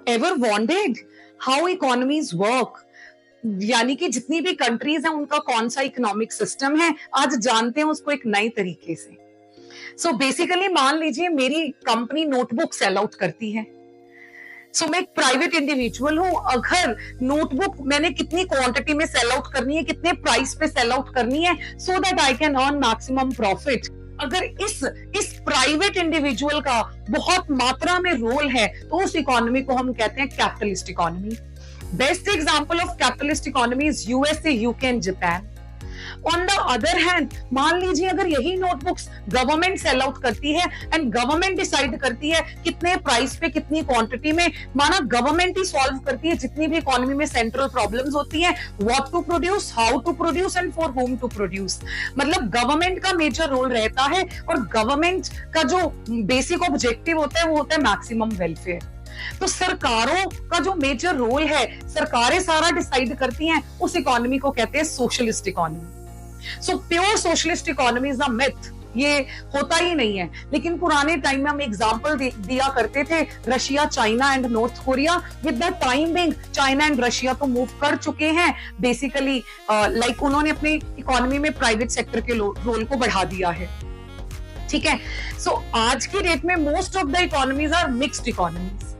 Ever wounded how economies work? यानी कि जितनी भी कंट्रीज हैं उनका कौन सा इकोनॉमिक सिस्टम है, आज जानते हैं उसको एक नई तरीके से। सो बेसिकली मान लीजिए मेरी कंपनी नोटबुक सेल आउट करती है। मैं एक प्राइवेट इंडिविजुअल हूं, अगर नोटबुक मैंने कितनी क्वांटिटी में सेल आउट करनी है, कितने प्राइस पे सेल आउट करनी है, so that I can earn maximum profit. अगर इस प्राइवेट इंडिविजुअल का बहुत मात्रा में रोल है तो उस इकोनॉमी को हम कहते हैं capitalist economy. Best example of capitalist economy is USA, UK and Japan. On the other hand, मान लीजिए अगर यही नोटबुक्स गवर्नमेंट सेल आउट करती है एंड गवर्नमेंट डिसाइड करती है कितने प्राइस पे कितनी क्वांटिटी में, माना गवर्नमेंट ही सॉल्व करती है जितनी भी इकोनॉमी में सेंट्रल प्रॉब्लम्स होती हैं, what to produce, how to produce and for whom to produce. मतलब गवर्नमेंट का मेजर रोल रहता है और गवर्नमेंट का जो बेसिक ऑब्जेक्टिव होता है वो होता है मैक्सिमम वेलफेयर। तो सरकारों का जो मेजर रोल है, सरकारें सारा डिसाइड करती हैं, उस इकोनॉमी को कहते हैं socialist economy. So pure socialist economy is a myth, ये होता ही नहीं है। लेकिन पुराने टाइम में हम एग्जांपल दिया करते थे, Russia, China and north Korea. With the time being China and Russia तो मूव कर चुके हैं बेसिकली, लाइक उन्होंने अपनी इकोनॉमी में प्राइवेट सेक्टर के रोल को बढ़ा दिया है। ठीक है, सो आज की डेट में most of the economies are mixed economies,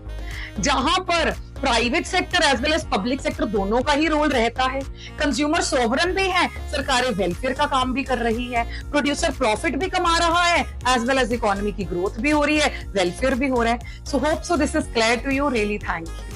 जहां पर private sector as well as public sector दोनों का ही रोल रहता है। कंज्यूमर सोवरन भी है, सरकारें वेलफेयर का काम भी कर रही है, प्रोड्यूसर प्रॉफिट भी कमा रहा है, एज वेल एज इकोनॉमी की ग्रोथ भी हो रही है, वेलफेयर भी हो रहा है। So hope so this is clear to you, really thank you.